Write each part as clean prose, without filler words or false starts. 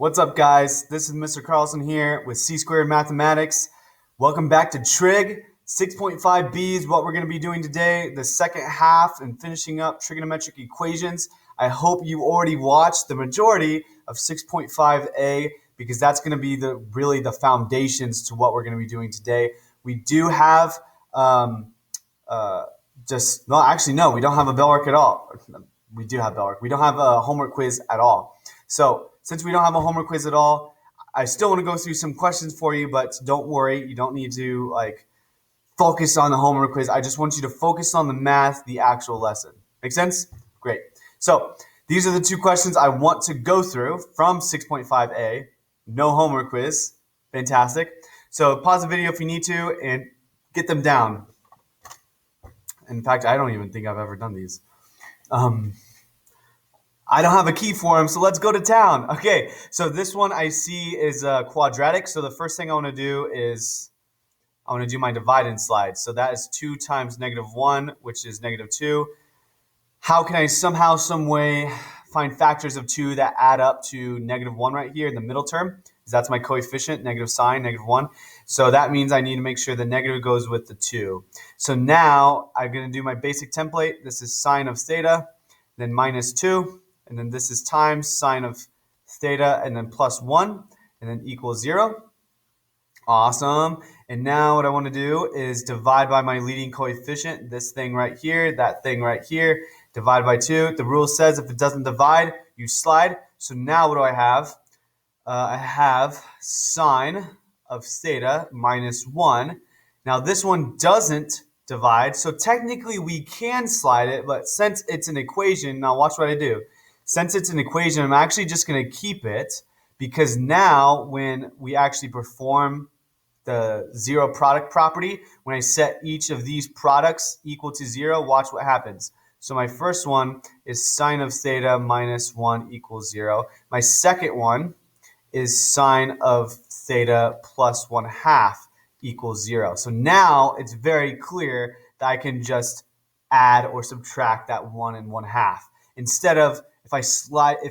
What's up, guys? This is Mr. Carlson here with C-Squared Mathematics. Welcome back to Trig. 6.5b is what we're going to be doing today, the second half and finishing up trigonometric equations. I hope you already watched the majority of 6.5a because that's going to be really the foundations to what we're going to be doing today. We do have we don't have a bell work at all. We do have bell work. We don't have a homework quiz at all. So since we don't have a homework quiz at all, I still want to go through some questions for you, but don't worry. You don't need to focus on the homework quiz. I just want you to focus on the math, the actual lesson. Make sense? Great. So these are the two questions I want to go through from 6.5a. No homework quiz. Fantastic. So pause the video if you need to and get them down. In fact, I don't even think I've ever done these. I don't have a key for them, so let's go to town. Okay, so this one I see is quadratic. So the first thing I want to do is I want to do my divide and slide. So that is 2 times -1, which is -2. How can I somehow, some way find factors of 2 that add up to -1 right here in the middle term? That's my coefficient, negative sign, -1. So that means I need to make sure the negative goes with the 2. So now I'm going to do my basic template. This is sine of theta, then -2. And then this is times sine of theta, and then +1, and then equals 0. Awesome. And now what I want to do is divide by my leading coefficient, this thing right here, that thing right here, divide by 2. The rule says if it doesn't divide, you slide. So now what do I have? I have sine of theta -1. Now this one doesn't divide, so technically we can slide it, but since it's an equation, now watch what I do. Since it's an equation, I'm actually just going to keep it because now when we actually perform the zero product property, when I set each of these products equal to 0, watch what happens. So my first one is sine of theta -1 equals 0. My second one is sine of theta plus 1/2 equals 0. So now it's very clear that I can just add or subtract that 1 and 1/2. Instead of if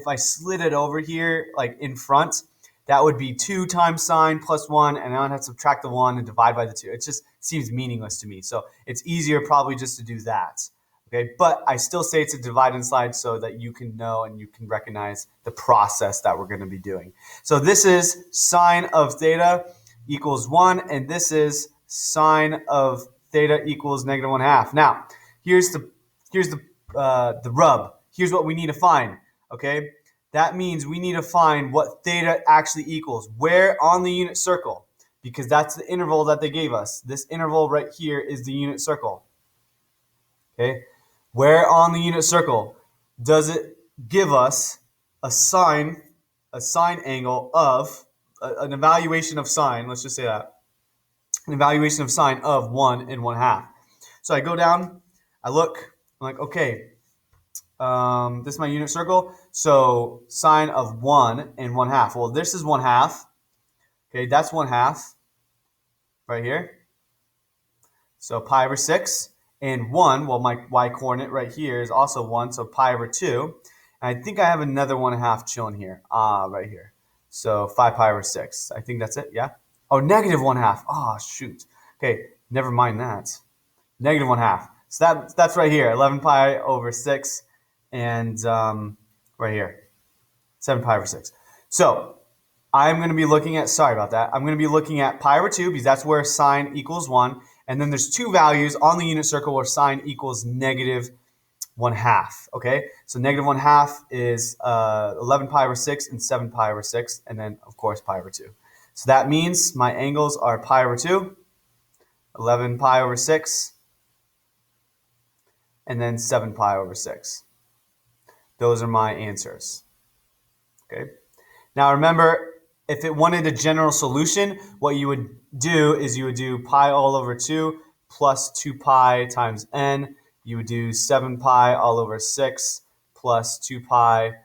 I slid it over here like in front, that would be 2 times sine plus 1, and now I have to subtract the 1 and divide by the 2. It just seems meaningless to me. So it's easier probably just to do that. Okay, but I still say it's a divide and slide so that you can know and you can recognize the process that we're going to be doing. So this is sine of theta equals 1, and this is sine of theta equals -1/2. Now, here's the rub. Here's what we need to find, okay? That means we need to find what theta actually equals. Where on the unit circle? Because that's the interval that they gave us. This interval right here is the unit circle, okay? Where on the unit circle does it give us a sine angle of, an evaluation of sine, let's just say that, an evaluation of sine of 1 and 1/2. So I go down, I look, I'm like, okay, this is my unit circle. So sine of 1 and 1/2. Well, this is 1/2. Okay, that's 1/2 right here. So pi over 6. And 1, well, my y-coordinate right here is also 1, so pi over 2. And I think I have another 1/2 chilling here, right here. So 5 pi over 6. I think that's it, yeah? Oh, -1/2. Oh, shoot. Okay, never mind that. -1/2. So that's right here, 11 pi over 6. And right here, 7 pi over 6. So I'm going to be looking at, sorry about that, I'm going to be looking at pi over 2 because that's where sine equals 1. And then there's 2 values on the unit circle where sine equals -1/2. Okay, so -1/2 is 11 pi over 6 and 7 pi over 6. And then, of course, pi over 2. So that means my angles are pi over 2, 11 pi over 6, and then 7 pi over 6. Those are my answers. Okay. Now remember, if it wanted a general solution, what you would do is you would do pi all over 2 plus 2 pi times n. You would do 7 pi all over 6 plus 2 pi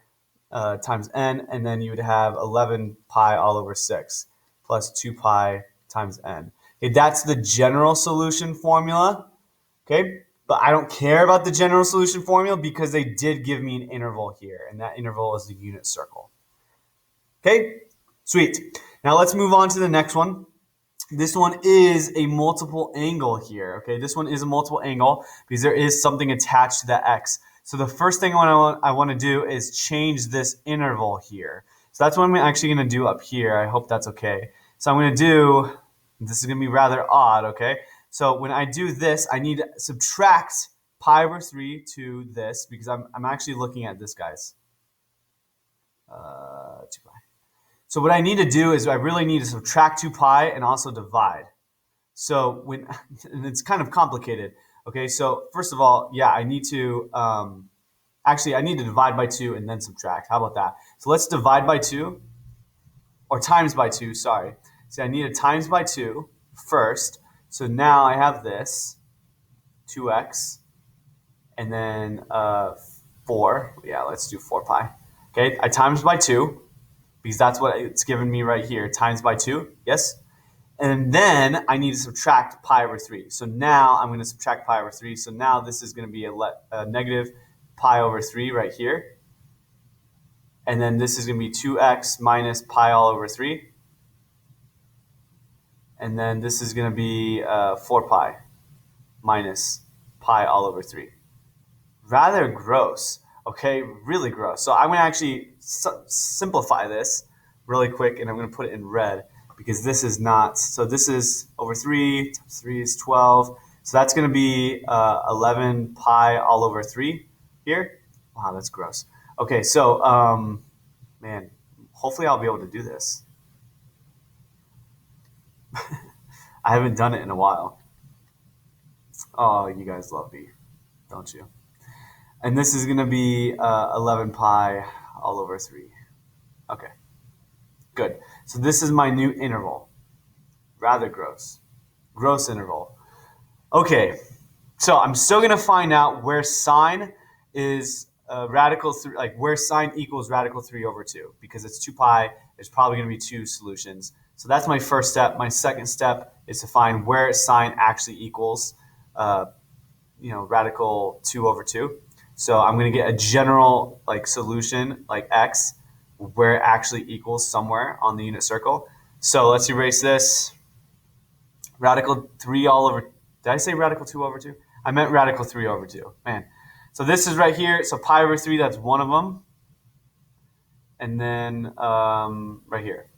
times n. And then you would have 11 pi all over 6 plus 2 pi times n. Okay, that's the general solution formula. Okay. But I don't care about the general solution formula because they did give me an interval here, and that interval is the unit circle. Okay, sweet. Now let's move on to the next one. This one is a multiple angle here. Okay, this one is a multiple angle because there is something attached to that x. So the first thing I want to do is change this interval here. So that's what I'm actually going to do up here. I hope that's okay. So I'm going to do, this is going to be rather odd, okay? So when I do this, I need to subtract pi over 3 to this because I'm actually looking at this, guys. 2 pi. So what I need to do is I really need to subtract 2 pi and also divide. So when, and it's kind of complicated. Okay, so first of all, yeah, I need to, actually I need to divide by 2 and then subtract. How about that? So let's divide by 2, or times by 2, sorry. So I need to times by 2 first. So now I have this, 2x, and then 4. Yeah, let's do 4 pi. Okay, I times by 2, because that's what it's given me right here, times by 2, yes? And then I need to subtract pi over 3. So now I'm going to subtract pi over 3. So now this is going to be a negative pi over 3 right here. And then this is going to be 2x minus pi all over 3. And then this is going to be 4 pi minus pi all over 3. Rather gross, okay? Really gross. So I'm going to actually simplify this really quick, and I'm going to put it in red because this is not, so this is over 3 times 3 is 12. So that's going to be 11 pi all over 3 here. Wow, that's gross. Okay, so, man, hopefully I'll be able to do this. I haven't done it in a while. Oh, you guys love me, don't you? And this is going to be 11 pi all over 3. Okay, good. So this is my new interval. Rather gross. Gross interval. Okay, so I'm still going to find out where sine is radical 3, like where sine equals radical 3 over 2. Because it's 2 pi, there's probably going to be 2 solutions. So that's my first step. My second step is to find where sine actually equals radical 2 over 2. So I'm going to get a general solution like x where it actually equals somewhere on the unit circle. So let's erase this. Radical 3 all over, did I say radical 2 over 2? I meant radical 3 over 2. Man. So this is right here. So pi over 3, that's one of them. And then right here.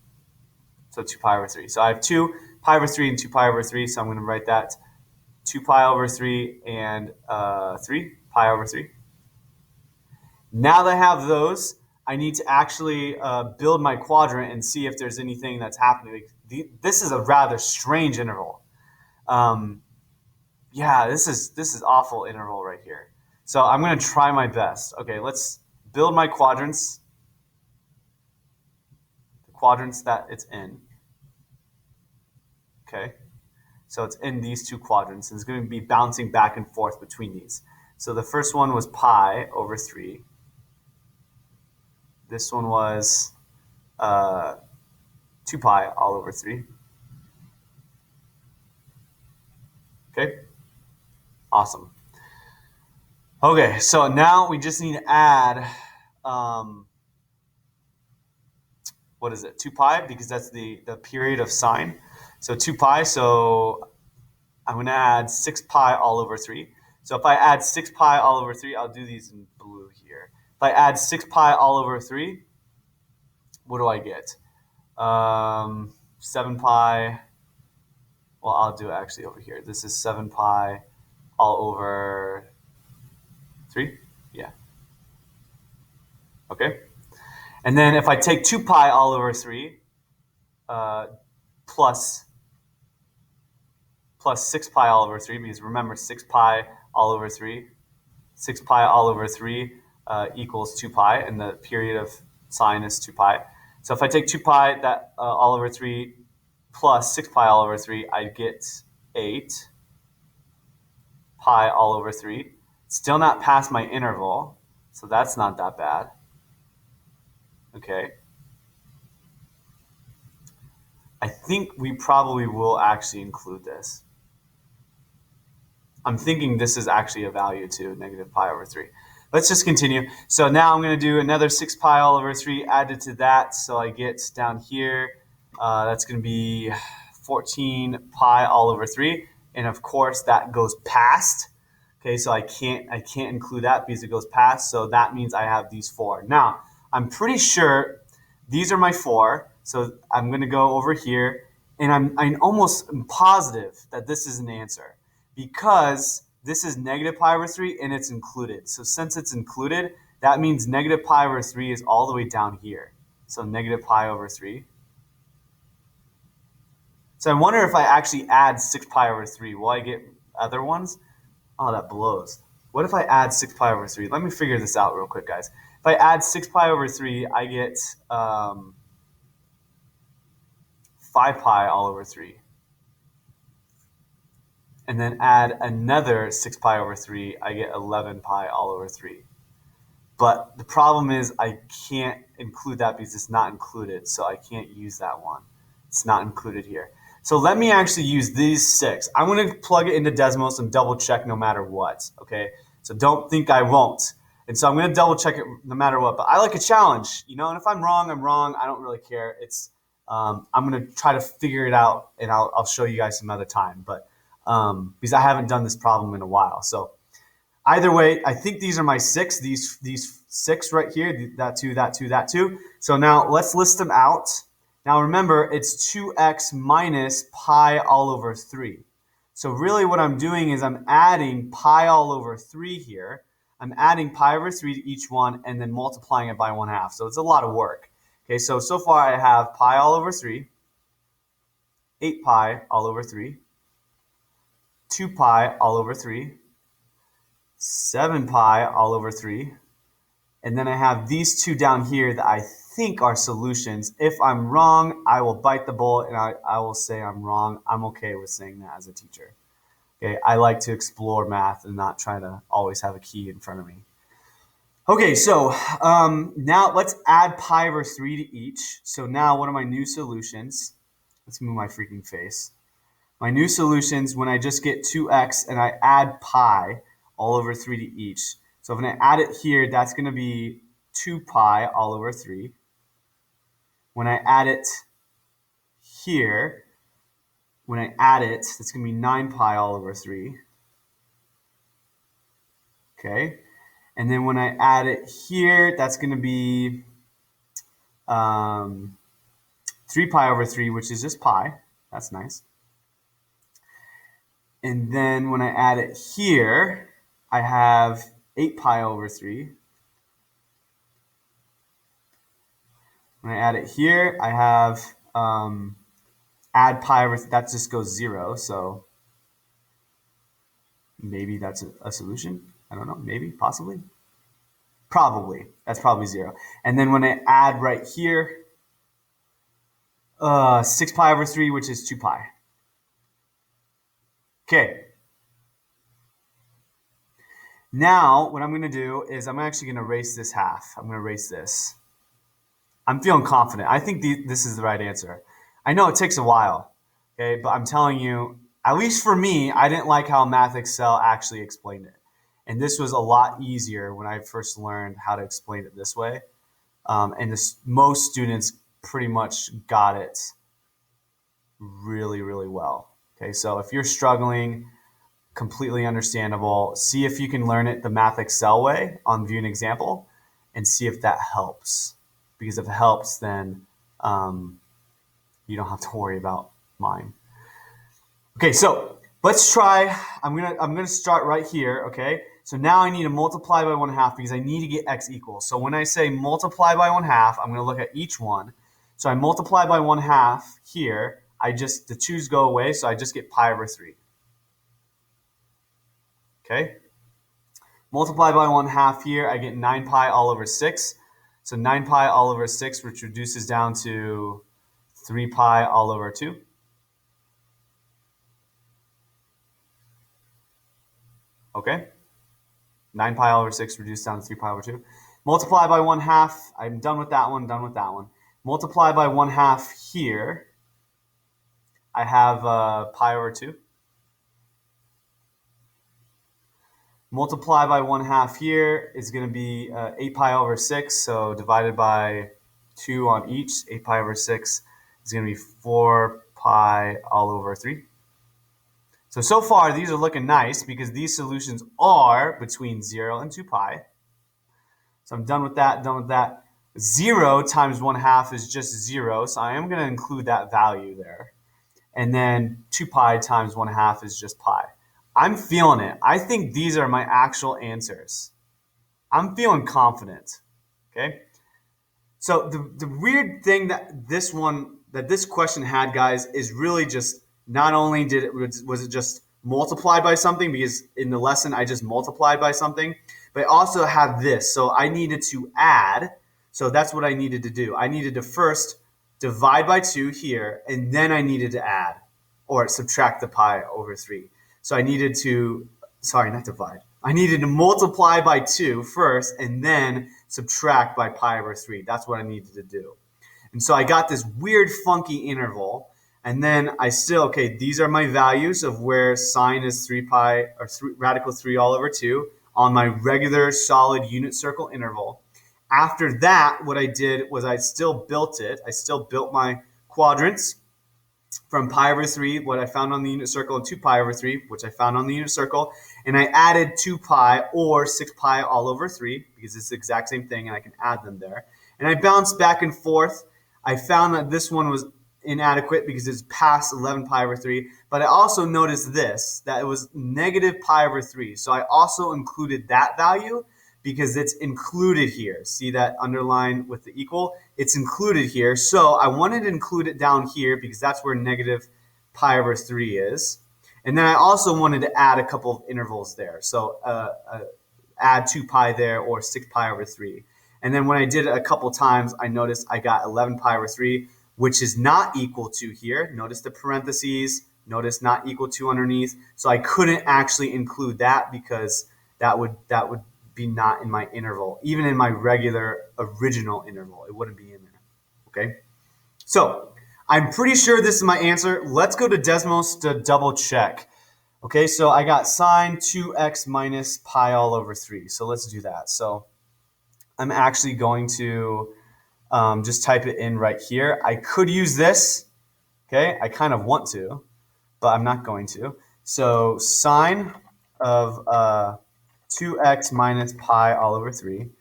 So 2 pi over 3. So I have 2 pi over 3 and 2 pi over 3. So I'm going to write that 2 pi over 3 and 3 pi over 3. Now that I have those, I need to actually build my quadrant and see if there's anything that's happening. This is a rather strange interval. Yeah, this is awful interval right here. So I'm going to try my best. Okay, let's build my quadrants. The quadrants that it's in. Okay, so it's in these two quadrants. And it's going to be bouncing back and forth between these. So the first one was pi over 3. This one was 2 pi all over 3. Okay, awesome. Okay, so now we just need to add, what is it, 2 pi, because that's the period of sine. So 2 pi, so I'm going to add 6 pi all over 3. So if I add 6 pi all over 3, I'll do these in blue here. If I add 6 pi all over 3, what do I get? 7 pi, well, I'll do it actually over here. This is 7 pi all over 3, yeah. Okay. And then if I take 2 pi all over 3 plus 6 pi all over 3, because remember 6 pi all over 3, 6 pi all over 3 equals 2 pi, and the period of sine is 2 pi. So if I take 2 pi that all over 3 plus 6 pi all over 3, I get 8 pi all over 3. Still not past my interval, so that's not that bad. Okay. I think we probably will actually include this. I'm thinking this is actually a value too, negative pi over 3. let's just continue. So now I'm going to do another 6 pi all over 3 added to that. So I get down here, that's going to be 14 pi all over 3. And of course, that goes past. Okay, so I can't include that because it goes past. So that means I have these 4. Now, I'm pretty sure these are my 4. So I'm going to go over here. And I'm almost positive that this is an answer because this is negative pi over 3 and it's included. So since it's included, that means negative pi over 3 is all the way down here. So negative pi over 3. So I wonder if I actually add 6 pi over 3, will I get other ones? Oh, that blows. What if I add 6 pi over 3? Let me figure this out real quick, guys. If I add 6 pi over 3, I get 5 pi all over 3. And then add another 6 pi over 3, I get 11 pi all over 3. But the problem is I can't include that because it's not included, so I can't use that one. It's not included here. So let me actually use these 6. I'm going to plug it into Desmos and double check no matter what, okay? So don't think I won't. And so I'm going to double check it no matter what. But I like a challenge, you know, and if I'm wrong, I'm wrong. I don't really care. It's I'm going to try to figure it out, and I'll show you guys some other time. But because I haven't done this problem in a while. So either way, I think these are my 6, these 6 right here, that 2, that 2, that 2. So now let's list them out. Now remember, it's 2x minus pi all over 3. So really what I'm doing is I'm adding pi all over 3 here. I'm adding pi over 3 to each one and then multiplying it by 1/2. So it's a lot of work. Okay, so far I have pi all over 3, 8 pi all over 3, 2 pi all over 3, 7 pi all over 3, and then I have these 2 down here that I think are solutions. If I'm wrong, I will bite the bullet and I will say I'm wrong. I'm okay with saying that as a teacher. Okay, I like to explore math and not try to always have a key in front of me. Okay, so now let's add pi over 3 to each. So now what are my new solutions? Let's move my freaking face. My new solutions, when I just get 2x and I add pi all over 3 to each. So when I add it here, that's going to be 2 pi all over 3. When I add it here, when I add it, that's going to be 9 pi all over 3. Okay. And then when I add it here, that's going to be 3 pi over 3, which is just pi. That's nice. And then when I add it here, I have 8 pi over 3. When I add it here, I have add pi over, that just goes 0. So maybe that's a solution. I don't know. Maybe, possibly. Probably. That's probably 0. And then when I add right here, 6 pi over 3, which is 2 pi. Okay. Now, what I'm going to do is I'm actually going to erase this half. I'm going to erase this. I'm feeling confident. I think this is the right answer. I know it takes a while, okay, but I'm telling you, at least for me, I didn't like how Math Excel actually explained it. And this was a lot easier when I first learned how to explain it this way. And most students pretty much got it really, really well. Okay, so if you're struggling, completely understandable. See if you can learn it the Math Excel way on View an Example and see if that helps. Because if it helps, then you don't have to worry about mine. Okay, so let's try. I'm gonna start right here. Okay, so now I need to multiply by 1/2 because I need to get x equals. So when I say multiply by 1/2, I'm gonna look at each one. So I multiply by 1/2 here. The 2's go away, so I just get pi over 3. Okay. Multiply by 1/2 here, I get 9 pi all over 6. So 9 pi all over 6, which reduces down to 3 pi all over 2. Okay. 9 pi all over 6 reduced down to 3 pi over 2. Multiply by 1/2. I'm done with that one, done with that one. Multiply by 1/2 here. I have pi over 2. Multiply by 1/2 here is going to be 8 pi over 6. So divided by 2 on each, 8 pi over 6 is going to be 4 pi all over 3. So far, these are looking nice because these solutions are between 0 and 2 pi. So I'm done with that, done with that. 0 times 1/2 is just 0, so I am going to include that value there. And then 2 pi times 1/2 is just pi. I'm feeling it. I think these are my actual answers. I'm feeling confident. Okay. So the weird thing that this question had, guys, is really just not only was it just multiplied by something, because in the lesson I just multiplied by something, but I also have this. So I needed to add. So that's what I needed to do. I needed to first divide by 2 here, and then I needed to add or subtract the pi over 3. So I needed to, sorry, not divide. I needed to multiply by 2 first and then subtract by pi over 3. That's what I needed to do. And so I got this weird funky interval. And then I still, okay, these are my values of where sine is 3 pi or radical 3 all over 2 on my regular solid unit circle interval. After that, what I did was I still built it. I still built my quadrants from pi over 3, what I found on the unit circle, and 2 pi over 3, which I found on the unit circle. And I added 2 pi or 6 pi all over 3, because it's the exact same thing, and I can add them there. And I bounced back and forth. I found that this one was inadequate because it's past 11 pi over 3. But I also noticed this, that it was negative pi over 3. So I also included that value because it's included here. See that underline with the equal? It's included here. So I wanted to include it down here because that's where negative pi over 3 is. And then I also wanted to add a couple of intervals there. So add 2 pi there or 6 pi over 3. And then when I did it a couple times, I noticed I got 11 pi over 3, which is not equal to here. Notice the parentheses. Notice not equal to underneath. So I couldn't actually include that because that would be not in my interval. Even in my regular original interval, it wouldn't be in there. Okay? So I'm pretty sure this is my answer. Let's go to Desmos to double check. Okay, so I got sine 2x minus pi all over 3. So let's do that. So I'm actually going to just type it in right here. I could use this. Okay, I kind of want to, but I'm not going to. So sine of 2x minus pi all over 3.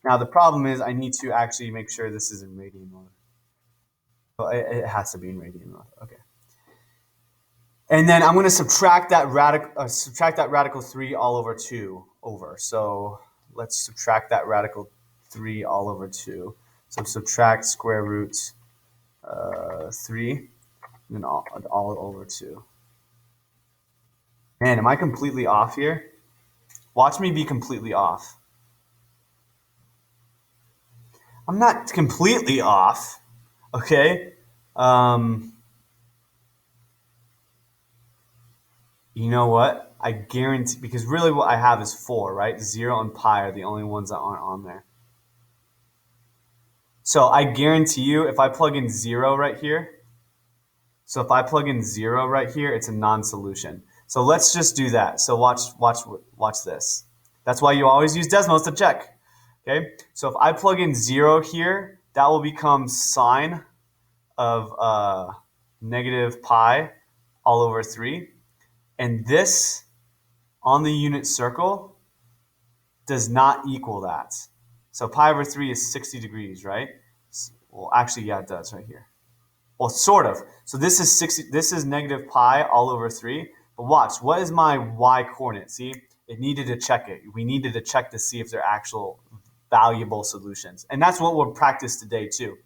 Now the problem is I need to actually make sure this is in radian mode. Well, it has to be in radian mode. Okay. And then I'm going to subtract that radical 3 all over 2 over. So let's subtract that radical 3 all over 2. So subtract square root 3 and then all over 2. Man, am I completely off here? Watch me be completely off. I'm not completely off, okay? You know what? I guarantee, because really what I have is 4, right? 0 and pi are the only ones that aren't on there. So I guarantee you, if I plug in 0 right here, it's a non-solution. So let's just do that. So watch this. That's why you always use Desmos to check. Okay, so if I plug in 0 here, that will become sine of negative pi all over 3. And this on the unit circle does not equal that. So pi over 3 is 60 degrees, right? Well, actually, yeah, it does right here. Well, sort of. So this is 60. This is negative pi all over 3. But watch, what is my y coordinate? See, it needed to check it. We needed to check to see if they're actual valuable solutions. And that's what we'll practice today too.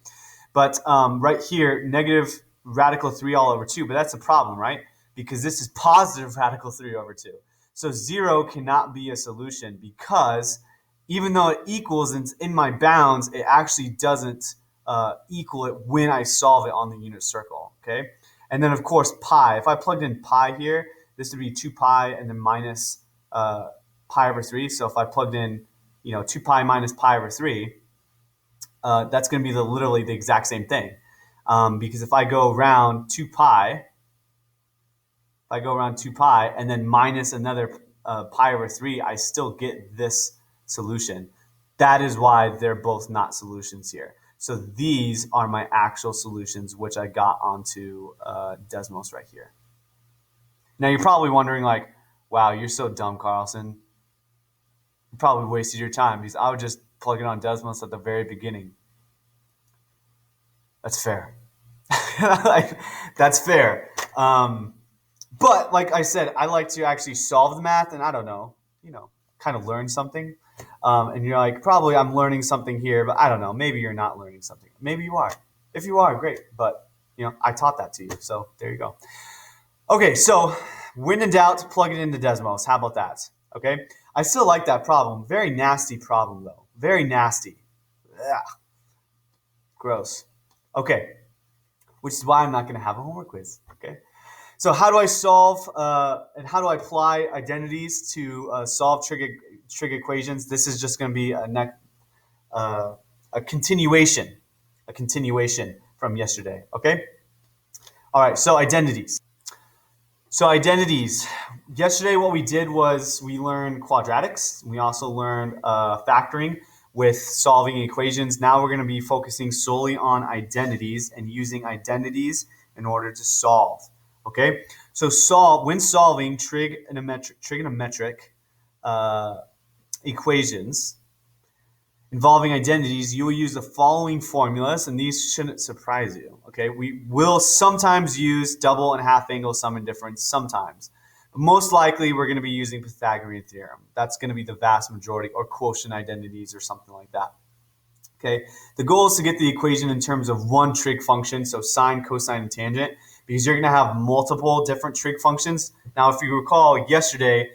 But right here, negative radical 3 all over 2. But that's a problem, right? Because this is positive radical 3 over 2. So 0 cannot be a solution because even though it equals in my bounds, it actually doesn't equal it when I solve it on the unit circle, okay? And then, of course, pi. If I plugged in pi here, this would be 2 pi and then minus pi over 3. So if I plugged in, 2 pi minus pi over 3, that's going to be literally the exact same thing. Because if I go around 2 pi, and then minus another pi over 3, I still get this solution. That is why they're both not solutions here. So these are my actual solutions, which I got onto Desmos right here. Now you're probably wondering, like, wow, you're so dumb, Carlson. You probably wasted your time because I would just plug it on Desmos at the very beginning. That's fair. Like, that's fair. But like I said, I like to actually solve the math, and I don't know, kind of learn something. And you're like, probably I'm learning something here, but I don't know. Maybe you're not learning something. Maybe you are. If you are, great. But I taught that to you, so there you go. Okay, so when in doubt, plug it into Desmos. How about that? Okay, I still like that problem. Very nasty problem, though. Very nasty. Ugh. Gross. Okay, which is why I'm not going to have a homework quiz. Okay, so how do I solve and how do I apply identities to solve trig equations? This is just going to be a continuation from yesterday. Okay. All right. So identities. Yesterday, what we did was we learned quadratics. We also learned factoring with solving equations. Now we're going to be focusing solely on identities and using identities in order to solve. Okay, so when solving trigonometric equations involving identities, you will use the following formulas, and these shouldn't surprise you. Okay, we will sometimes use double and half angle sum and difference sometimes. But most likely, we're going to be using Pythagorean theorem. That's going to be the vast majority, or quotient identities or something like that. Okay, the goal is to get the equation in terms of one trig function, so sine, cosine, and tangent, because you're going to have multiple different trig functions. Now, if you recall yesterday,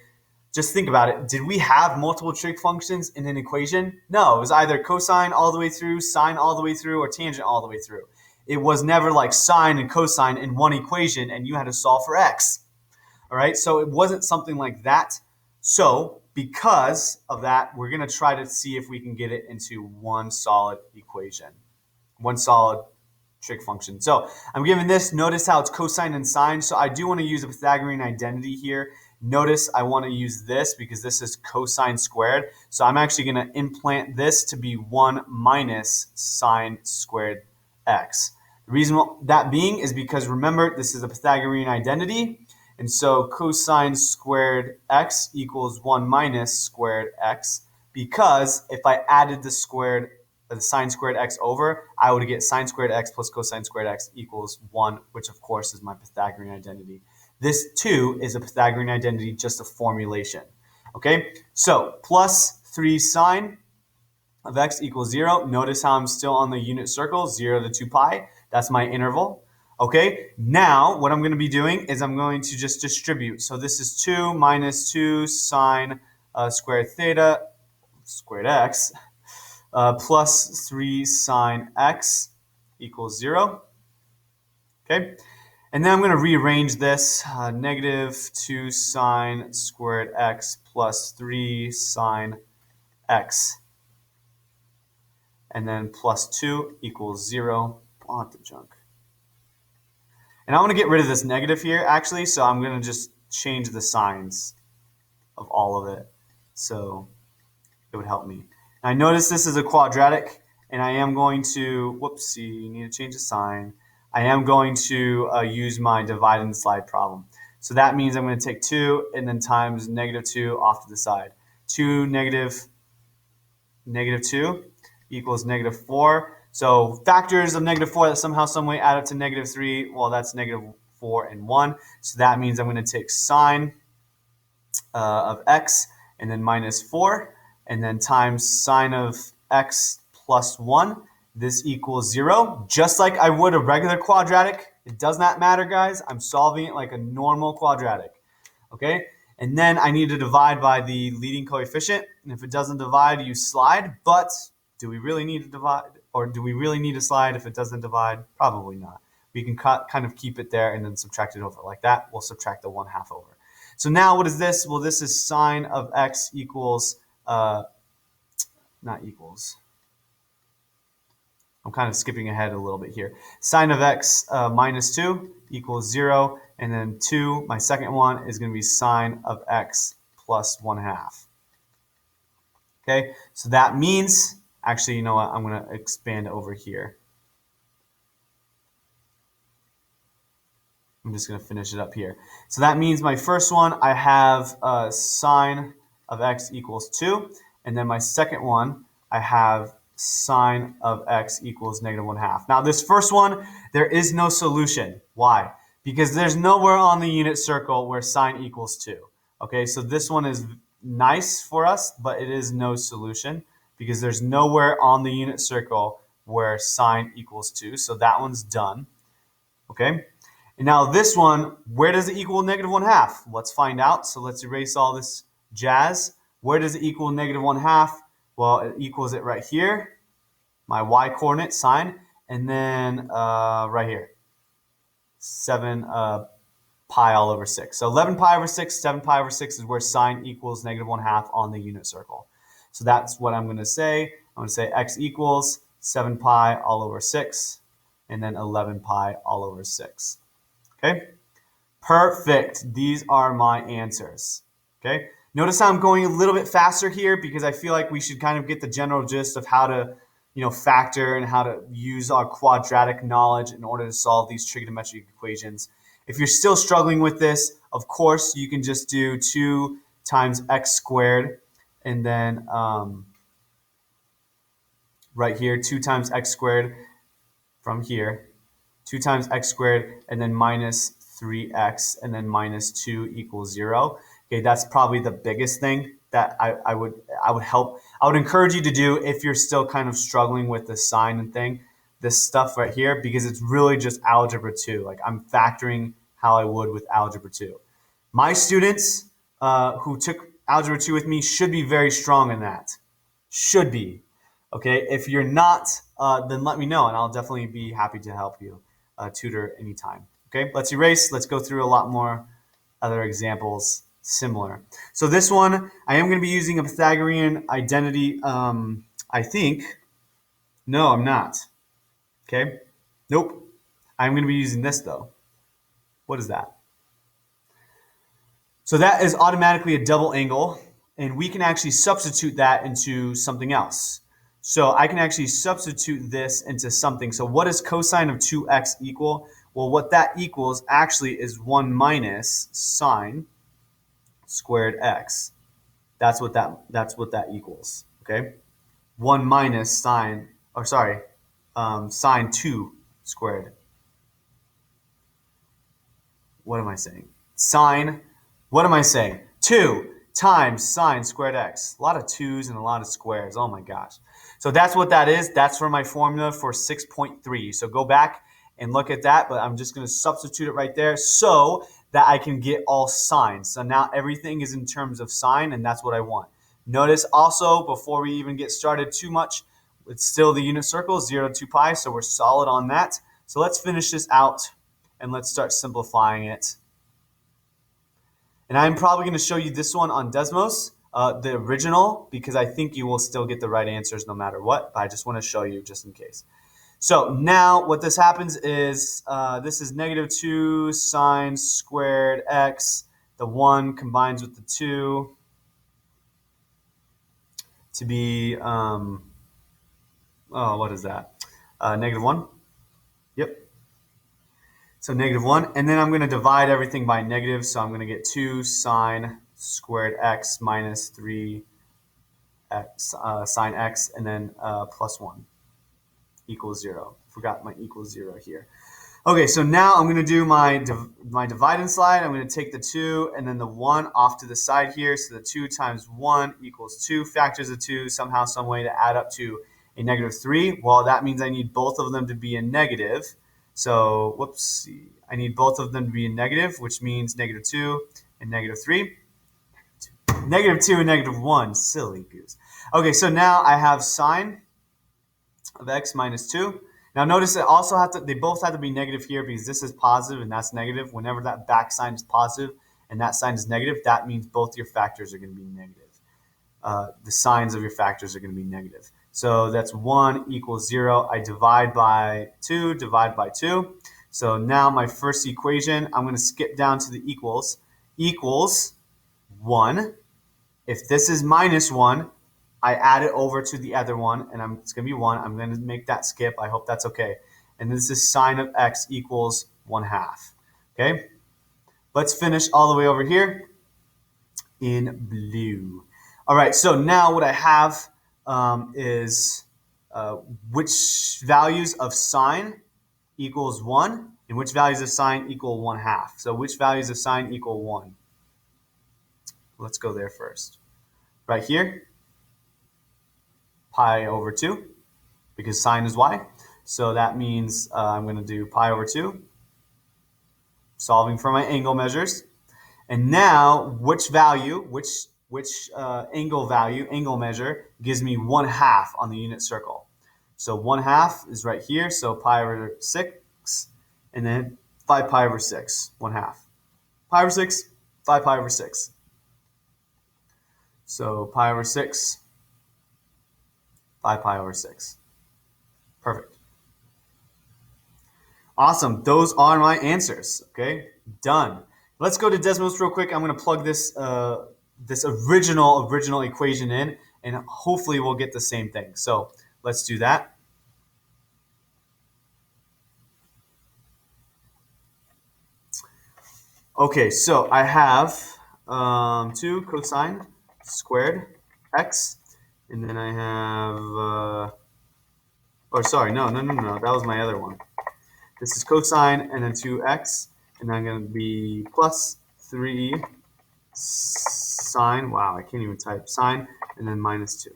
just think about it. Did we have multiple trig functions in an equation? No, it was either cosine all the way through, sine all the way through, or tangent all the way through. It was never like sine and cosine in one equation and you had to solve for x. All right, so it wasn't something like that. So because of that, we're going to try to see if we can get it into one solid equation, one solid trig function. So I'm given this. Notice how it's cosine and sine. So I do want to use a Pythagorean identity here. Notice I want to use this because this is cosine squared. So I'm actually going to implant this to be 1 minus sine squared x. The reason that being is because, remember, this is a Pythagorean identity. And so cosine squared x equals 1 minus squared x, because if I added the sine squared x over, I would get sine squared x plus cosine squared x equals 1, which of course is my Pythagorean identity. This too is a Pythagorean identity, just a formulation. Okay, so plus 3 sine of x equals 0. Notice how I'm still on the unit circle, 0 to 2 pi. That's my interval. Okay, now what I'm going to be doing is I'm going to just distribute. So this is 2 minus 2 sine squared theta squared x plus 3 sine x equals 0. Okay, and then I'm going to rearrange this. Negative 2 sine squared x plus 3 sine x. And then plus 2 equals 0. On the junk. And I want to get rid of this negative here, actually, so I'm going to just change the signs of all of it. So it would help me. Now, I notice this is a quadratic, and I am going to, whoopsie, need to change the sign. I am going to use my divide and slide problem. So that means I'm going to take 2 and then times negative 2 off to the side. 2 negative 2 equals negative 4. So factors of negative 4 that somehow, some way add up to negative 3, well, that's negative 4 and 1. So that means I'm going to take sine of x and then minus 4, and then times sine of x plus 1. This equals 0, just like I would a regular quadratic. It does not matter, guys. I'm solving it like a normal quadratic. Okay? And then I need to divide by the leading coefficient. And if it doesn't divide, you slide. But do we really need to divide? Or do we really need to slide if it doesn't divide? Probably not. We can kind of keep it there and then subtract it over like that. We'll subtract the 1/2 over. So now what is this? Well, this is sine of x equals, not equals. I'm kind of skipping ahead a little bit here. Sine of x minus 2 equals 0. And then 2, my second one, is going to be sine of x plus 1/2. Okay, so that means, actually, you know what? I'm going to expand over here. I'm just going to finish it up here. So that means my first one, I have sine of x equals 2. And then my second one, I have sine of x equals negative 1/2. Now, this first one, there is no solution. Why? Because there's nowhere on the unit circle where sine equals 2. Okay, so this one is nice for us, but it is no solution because there's nowhere on the unit circle where sine equals 2. So that one's done. Okay. And now this one, where does it equal negative 1/2? Let's find out. So let's erase all this jazz. Where does it equal negative 1/2? Well, it equals it right here, my y coordinate, sine, and then right here, 7 pi all over 6. So 11 pi over 6, 7 pi over 6 is where sine equals negative 1/2 on the unit circle. So that's what I'm going to say. I'm going to say x equals 7 pi all over 6, and then 11 pi all over 6. Okay, perfect. These are my answers. Okay, notice how I'm going a little bit faster here because I feel like we should kind of get the general gist of how to, factor and how to use our quadratic knowledge in order to solve these trigonometric equations. If you're still struggling with this, of course, you can just do 2 times x squared, and then right here, 2 times x squared from here. 2 times x squared, and then minus 3x, and then minus 2 equals 0. Okay, that's probably the biggest thing that I would encourage you to do if you're still kind of struggling with the sign and thing, this stuff right here, because it's really just algebra 2. Like, I'm factoring how I would with algebra 2. My students who took algebra 2 with me should be very strong in that. Should be. Okay, if you're not, then let me know, and I'll definitely be happy to help you. Tutor anytime. Okay, let's erase. Let's go through a lot more other examples similar. So this one, I am going to be using a Pythagorean identity. I think. No, I'm not. Okay. Nope. I'm going to be using this though. What is that? So that is automatically a double angle, and we can actually substitute that into something else. So I can actually substitute this into something. So what does cosine of 2x equal? Well, what that equals actually is 1 minus sine squared x. That's what that equals. Okay, 1 minus sine, or sorry, sine 2 squared. What am I saying? Sine. What am I saying? 2 times sine squared x. A lot of 2's and a lot of squares. Oh my gosh. So that's what that is. That's for my formula for 6.3. So go back and look at that, but I'm just going to substitute it right there so that I can get all sines. So now everything is in terms of sine, and that's what I want. Notice also, before we even get started too much, it's still the unit circle, 0 to 2 pi, so we're solid on that. So let's finish this out, and let's start simplifying it. And I'm probably going to show you this one on Desmos, the original, because I think you will still get the right answers no matter what, but I just want to show you just in case. So now what this happens is this is negative 2 sine squared x. The 1 combines with the 2 to be, what is that? Negative 1. Yep. So negative 1, and then I'm going to divide everything by negative, so I'm going to get 2 sine squared x minus 3 x, sine x, and then plus 1 equals 0. Forgot my equals 0 here. Okay, so now I'm going to do my divide and slide. I'm going to take the 2 and then the 1 off to the side here, so the 2 times 1 equals 2 factors of 2, somehow, some way to add up to a negative 3. Well, that means I need both of them to be a negative. So, whoopsie, I need both of them to be a negative, which means negative 2 and negative 3. Negative 2 and negative 1, silly goose. Okay, so now I have sine of x minus 2. Now notice they both have to be negative here because this is positive and that's negative. Whenever that back sign is positive and that sign is negative, that means both your factors are going to be negative. The signs of your factors are going to be negative. So that's 1 equals 0. I divide by 2, divide by 2. So now my first equation, I'm going to skip down to the equals 1. If this is minus 1, I add it over to the other one, and it's going to be 1. I'm going to make that skip. I hope that's okay. And this is sine of x equals 1/2. Okay? Let's finish all the way over here in blue. All right, so now what I have is which values of sine equals 1 and which values of sine equal 1/2. So which values of sine equal 1? Let's go there first. Right here, pi over 2, because sine is y. So that means I'm going to do pi over 2, solving for my angle measures. And now, which value, which angle measure gives me 1/2 on the unit circle? So 1/2 is right here, so pi over 6, and then 5 pi over 6, 1/2. Pi over 6, 5 pi over 6. So pi over 6, 5 pi over 6. Perfect. Awesome. Those are my answers. Okay, done. Let's go to Desmos real quick. I'm going to plug this this original equation in, and hopefully we'll get the same thing. So let's do that. Okay, so I have 2 cosine squared x, and then I have, oh, sorry, no, that was my other one. This is cosine and then 2x, and I'm going to be plus 3 sine, wow, I can't even type, sine, and then minus 2.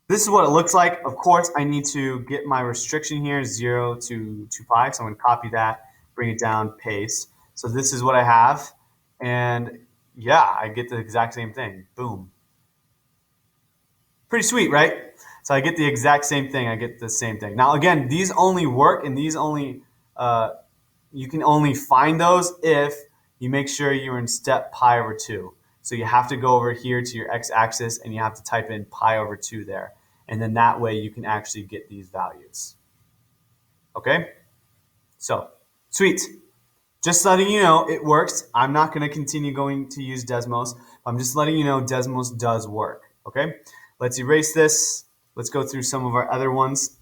This is what it looks like. Of course, I need to get my restriction here, 0 to 2 pi, so I'm going to copy that, bring it down, paste. So this is what I have, and yeah, I get the exact same thing. Boom. Pretty sweet, right? So I get the exact same thing. I get the same thing. Now, again, these only work, and these only you can only find those if you make sure you're in step pi over 2. So you have to go over here to your x-axis, and you have to type in pi over 2 there. And then that way you can actually get these values. Okay? So, sweet. Just letting you know it works. I'm not going to continue going to use Desmos. I'm just letting you know Desmos does work. Okay? Let's erase this. Let's go through some of our other ones.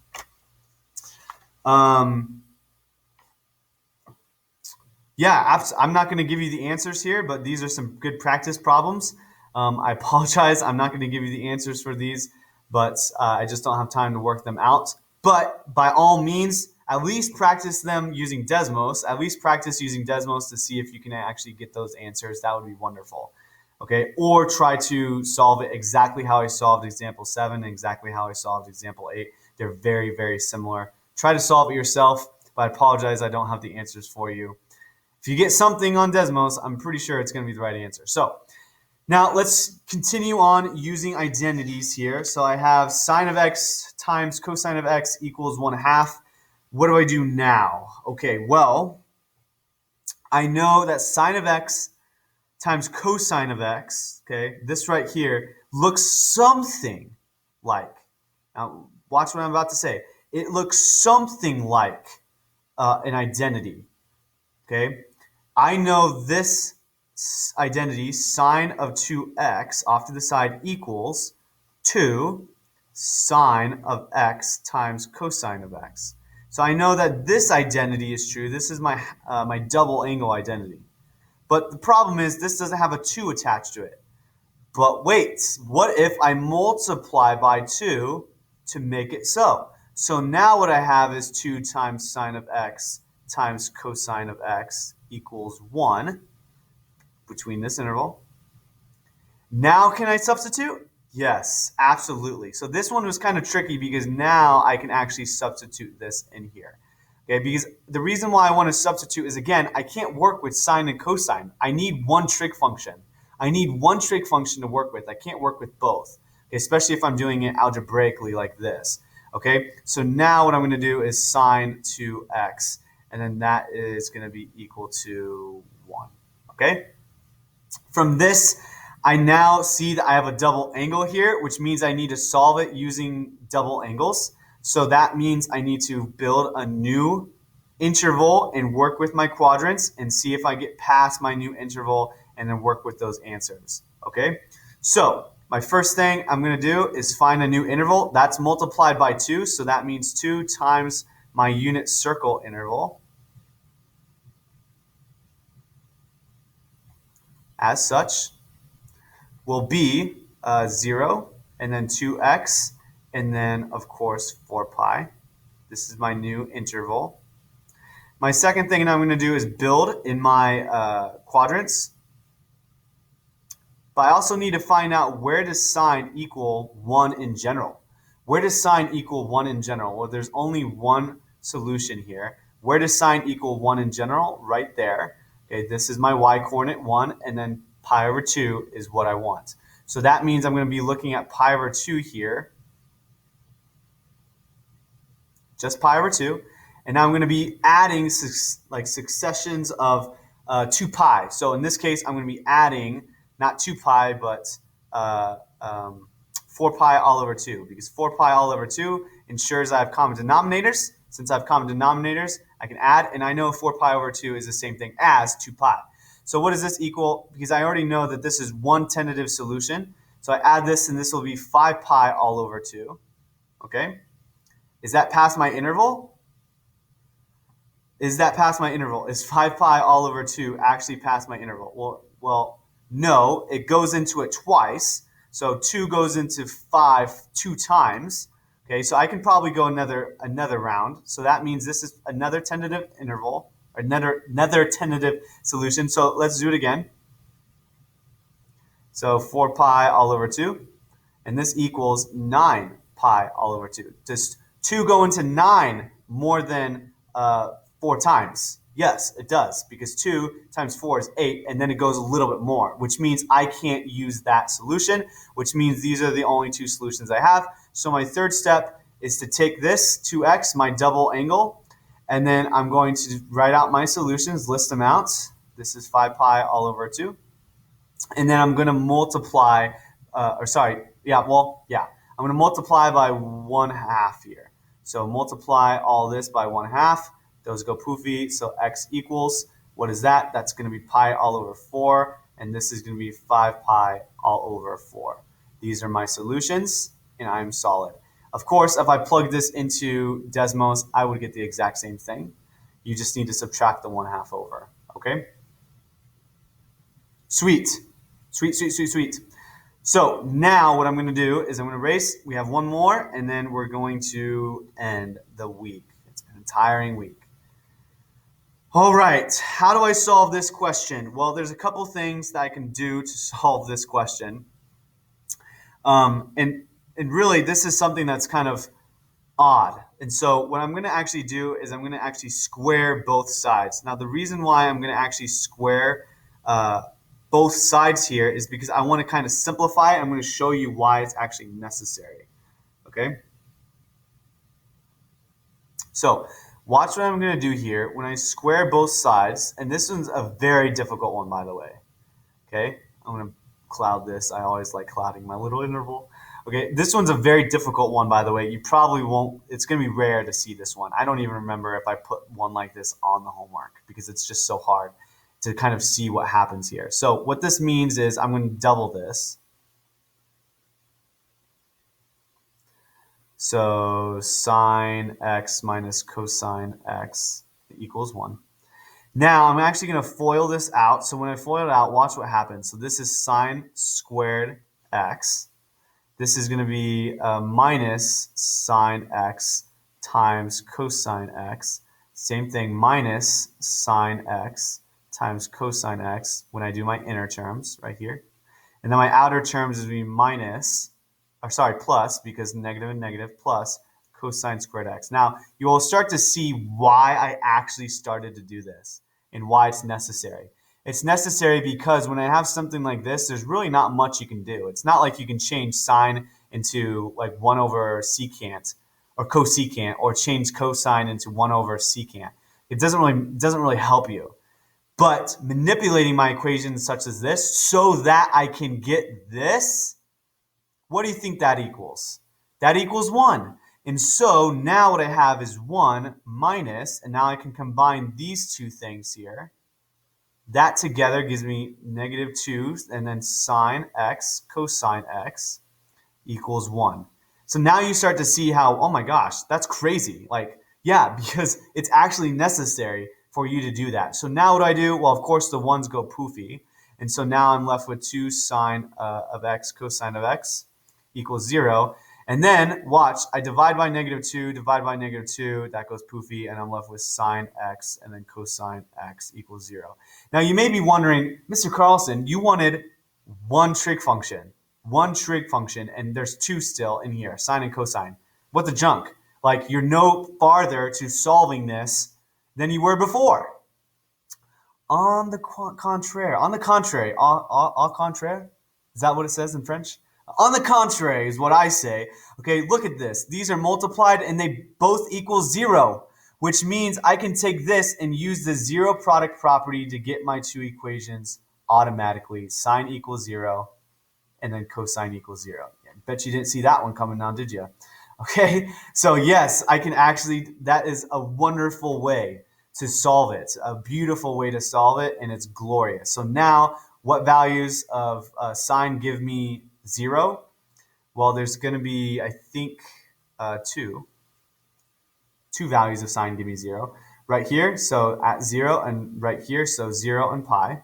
Yeah, I'm not going to give you the answers here, but these are some good practice problems. I apologize. I'm not going to give you the answers for these, but I just don't have time to work them out. But by all means, at least practice them using Desmos. At least practice using Desmos to see if you can actually get those answers. That would be wonderful. Okay, or try to solve it exactly how I solved example 7, exactly how I solved example 8. They're very, very similar. Try to solve it yourself, but I apologize. I don't have the answers for you. If you get something on Desmos, I'm pretty sure it's going to be the right answer. So now let's continue on using identities here. So I have sine of x times cosine of x equals 1/2. What do I do now? Okay, well, I know that sine of x times cosine of x, okay, this right here looks something like, now watch what I'm about to say, it looks something like an identity, okay? I know this identity, sine of 2x off to the side equals 2 sine of x times cosine of x. So I know that this identity is true. This is my, my double angle identity. But the problem is this doesn't have a 2 attached to it. But wait, what if I multiply by 2 to make it so? So now what I have is 2 times sine of x times cosine of x equals 1 between this interval. Now can I substitute? Yes, absolutely. So this one was kind of tricky because now I can actually substitute this in here. Okay, because the reason why I want to substitute is, again, I can't work with sine and cosine. I need one trig function. I need one trig function to work with. I can't work with both, okay, especially if I'm doing it algebraically like this. Okay, so now what I'm going to do is sine 2x, and then that is going to be equal to 1. Okay, from this, I now see that I have a double angle here, which means I need to solve it using double angles. So that means I need to build a new interval and work with my quadrants and see if I get past my new interval and then work with those answers. Okay, So my first thing I'm going to do is find a new interval. That's multiplied by 2, so that means 2 times my unit circle interval. As such, will be 0, and then 2x, and then, of course, 4 pi. This is my new interval. My second thing I'm going to do is build in my quadrants. But I also need to find out, where does sine equal 1 in general? Where does sine equal 1 in general? Well, there's only one solution here. Where does sine equal 1 in general? Right there. Okay, this is my y-coordinate 1, and then pi over 2 is what I want. So that means I'm going to be looking at pi over 2 here. Just pi over 2. And now I'm going to be adding successions of 2 pi. So in this case, I'm going to be adding not 2 pi, but 4 pi all over 2. Because 4 pi all over 2 ensures I have common denominators. Since I have common denominators, I can add. And I know 4 pi over 2 is the same thing as 2 pi. So what does this equal? Because I already know that this is one tentative solution. So I add this, and this will be 5 pi all over 2. Okay? Is that past my interval? Is that past my interval? Is 5 pi all over 2 actually past my interval? Well, no. It goes into it twice. So 2 goes into 5 2 times. Okay, so I can probably go another round. So that means this is another tentative interval, or another tentative solution. So let's do it again. So 4 pi all over 2. And this equals 9 pi all over 2. Does 2 go into 9 more than 4 times? Yes, it does, because 2 times 4 is 8, and then it goes a little bit more, which means I can't use that solution, which means these are the only two solutions I have. So my third step is to take this 2x, my double angle, and then I'm going to write out my solutions, list them out. This is 5 pi all over 2. And then I'm going to multiply, I'm going to multiply by 1/2 here. So multiply all this by 1/2. Those go poofy, so x equals, what is that? That's going to be pi all over 4, and this is going to be 5 pi all over 4. These are my solutions, and I'm solid. Of course, if I plug this into Desmos, I would get the exact same thing. You just need to subtract the 1/2 over, okay? Sweet. Sweet, sweet, sweet, sweet. So now what I'm going to do is I'm going to erase. We have one more, and then we're going to end the week. It's been a tiring week. All right, how do I solve this question? Well, there's a couple things that I can do to solve this question. And really, this is something that's kind of odd. And so what I'm going to actually do is I'm going to actually square both sides. Now, the reason why I'm going to actually square both sides here is because I want to kind of simplify it. I'm going to show you why it's actually necessary. Okay? So watch what I'm going to do here. When I square both sides, and this one's a very difficult one, by the way. Okay? I'm going to cloud this. I always like clouding my little interval. Okay, this one's a very difficult one, by the way. You probably won't, it's going to be rare to see this one. I don't even remember if I put one like this on the homework because it's just so hard to kind of see what happens here. So what this means is I'm going to double this. So sine x minus cosine x equals 1. Now I'm actually going to FOIL this out. So when I FOIL it out, watch what happens. So this is sine squared x. This is going to be minus sine x times cosine x. Same thing, minus sine x times cosine x when I do my inner terms right here. And then my outer terms is going to be plus, because negative and negative, plus cosine squared x. Now, you will start to see why I actually started to do this and why it's necessary. It's necessary because when I have something like this, there's really not much you can do. It's not like you can change sine into like 1 over secant or cosecant, or change cosine into 1 over secant. It doesn't really help you. But manipulating my equations such as this so that I can get this, what do you think that equals? That equals 1. And so now what I have is 1 minus, and now I can combine these two things here. That together gives me negative 2, and then sine x cosine x equals 1. So now you start to see how, oh my gosh, that's crazy. Like, yeah, because it's actually necessary for you to do that. So now what do I do? Well, of course, the 1's go poofy. And so now I'm left with 2 sine of x cosine of x equals 0. And then, watch, I divide by negative 2, divide by negative 2, that goes poofy, and I'm left with sine x and then cosine x equals 0. Now, you may be wondering, Mr. Carlson, you wanted one trig function, and there's two still in here, sine and cosine. What the junk? Like, you're no farther to solving this than you were before. On the contraire, au contraire, is that what it says in French? On the contrary is what I say. Okay, look at this. These are multiplied and they both equal 0, which means I can take this and use the zero product property to get my two equations automatically. Sine equals 0 and then cosine equals 0. I bet you didn't see that one coming down, did you? Okay, so yes, I can actually, that is a wonderful way to solve it, a beautiful way to solve it, and it's glorious. So now, what values of sine give me 0? Well, there's going to be, I think, two values of sine give me 0. Right here, so at 0, and right here, so 0 and pi.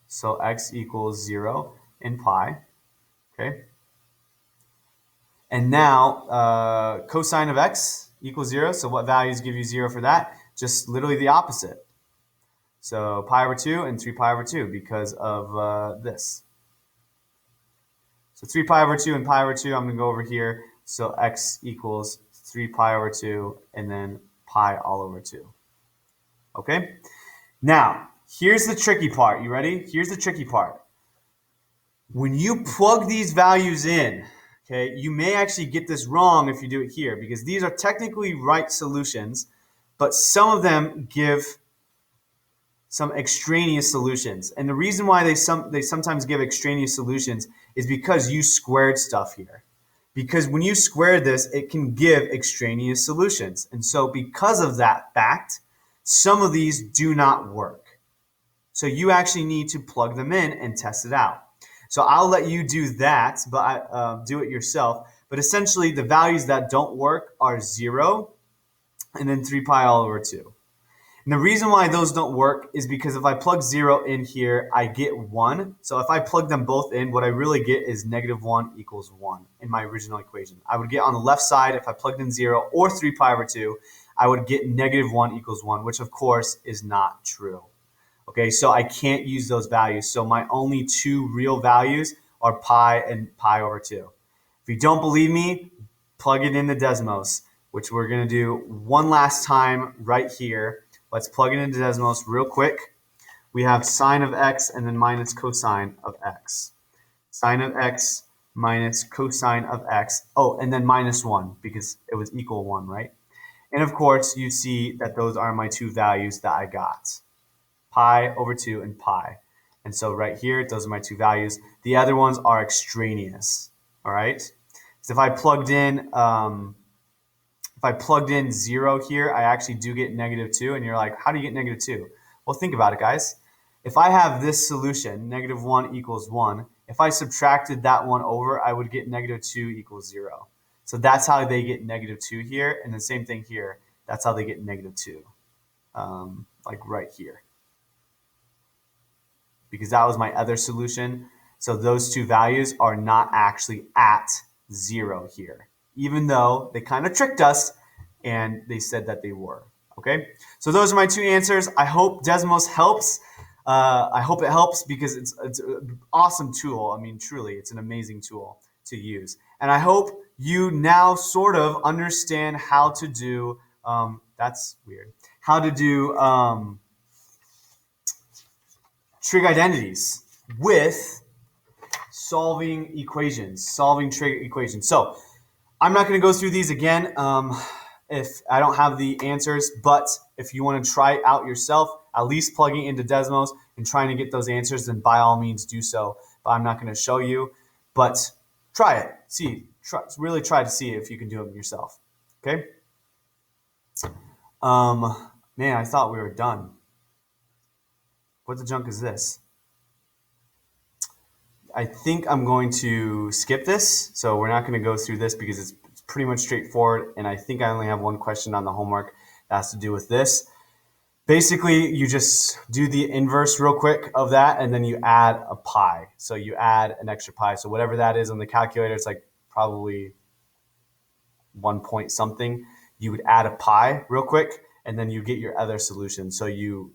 So x equals 0 and pi, okay? And now cosine of x equals 0. So what values give you 0 for that? Just literally the opposite. So pi over 2 and 3 pi over 2 because of this. So 3 pi over 2 and pi over 2, I'm going to go over here. So x equals 3 pi over 2 and then pi all over 2. Okay? Now, here's the tricky part. You ready? Here's the tricky part. When you plug these values in, okay, you may actually get this wrong if you do it here because these are technically right solutions, but some of them give some extraneous solutions. And the reason why they sometimes give extraneous solutions is because you squared stuff here. Because when you square this, it can give extraneous solutions. And so because of that fact, some of these do not work. So you actually need to plug them in and test it out. So I'll let you do that, but do it yourself. But essentially, the values that don't work are 0 and then 3 pi all over 2. And the reason why those don't work is because if I plug 0 in here, I get 1. So if I plug them both in, what I really get is negative 1 equals 1 in my original equation. I would get on the left side, if I plugged in 0 or 3 pi over 2, I would get negative 1 equals 1, which of course is not true. Okay, so I can't use those values. So my only two real values are pi and pi over 2. If you don't believe me, plug it into Desmos, which we're going to do one last time right here. Let's plug it into Desmos real quick. We have sine of x and then minus cosine of x. Sine of x minus cosine of x. Oh, and then minus 1 because it was equal 1, right? And of course, you see that those are my two values that I got. Pi over 2 and pi. And so right here, those are my two values. The other ones are extraneous, all right? So if I plugged in 0 here, I actually do get negative 2. And you're like, how do you get negative 2? Well, think about it, guys. If I have this solution, negative 1 equals 1, if I subtracted that one over, I would get negative 2 equals 0. So that's how they get negative 2 here. And the same thing here. That's how they get negative 2, like right here. Because that was my other solution. So those two values are not actually at 0 here, even though they kind of tricked us and they said that they were. Okay, so those are my two answers. I hope Desmos helps. I hope it helps because it's an awesome tool. I mean, truly, it's an amazing tool to use. And I hope you now sort of understand how to do, that's weird, how to do trig identities with solving trig equations. So I'm not going to go through these again if I don't have the answers, but if you want to try it out yourself, at least plugging into Desmos and trying to get those answers, then by all means do so. But I'm not going to show you, but try it. Really try to see if you can do them yourself. Okay? Man, I thought we were done. What the junk is this? I think I'm going to skip this. So we're not going to go through this because it's pretty much straightforward. And I think I only have one question on the homework that has to do with this. Basically, you just do the inverse real quick of that, and then you add a pi. So you add an extra pi. So whatever that is on the calculator, it's like probably 1 point something. You would add a pi real quick, and then you get your other solution. So you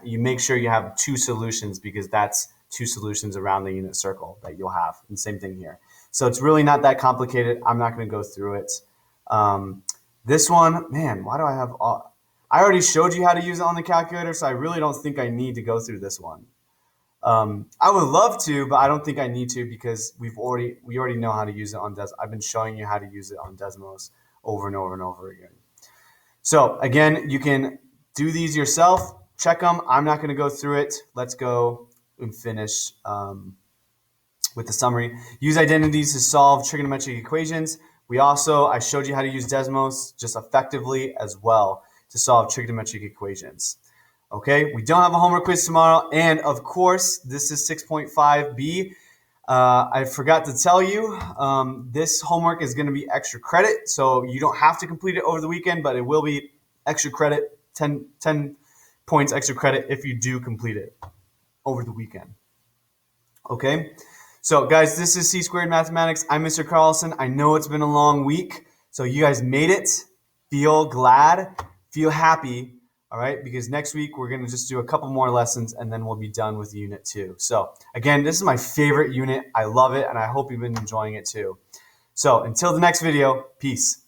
make sure you have two solutions because that's two solutions around the unit circle that you'll have. And same thing here. So it's really not that complicated. I'm not going to go through it. This one, man, why do I have all... I already showed you how to use it on the calculator, so I really don't think I need to go through this one. I would love to, but I don't think I need to because we already know how to use it on Desmos. I've been showing you how to use it on Desmos over and over and over again. So again, you can do these yourself, check them. I'm not going to go through it. Let's go and finish with the summary. Use identities to solve trigonometric equations. I showed you how to use Desmos just effectively as well to solve trigonometric equations. Okay, we don't have a homework quiz tomorrow, and of course, this is 6.5b. I forgot to tell you, this homework is going to be extra credit, so you don't have to complete it over the weekend, but it will be extra credit, 10 points extra credit if you do complete it over the weekend. Okay, so guys, this is C-Squared Mathematics. I'm Mr. Carlson. I know it's been a long week, so you guys made it. Feel glad. Feel happy, all right? Because next week we're going to just do a couple more lessons and then we'll be done with Unit 2. So again, this is my favorite unit. I love it and I hope you've been enjoying it too. So until the next video, peace.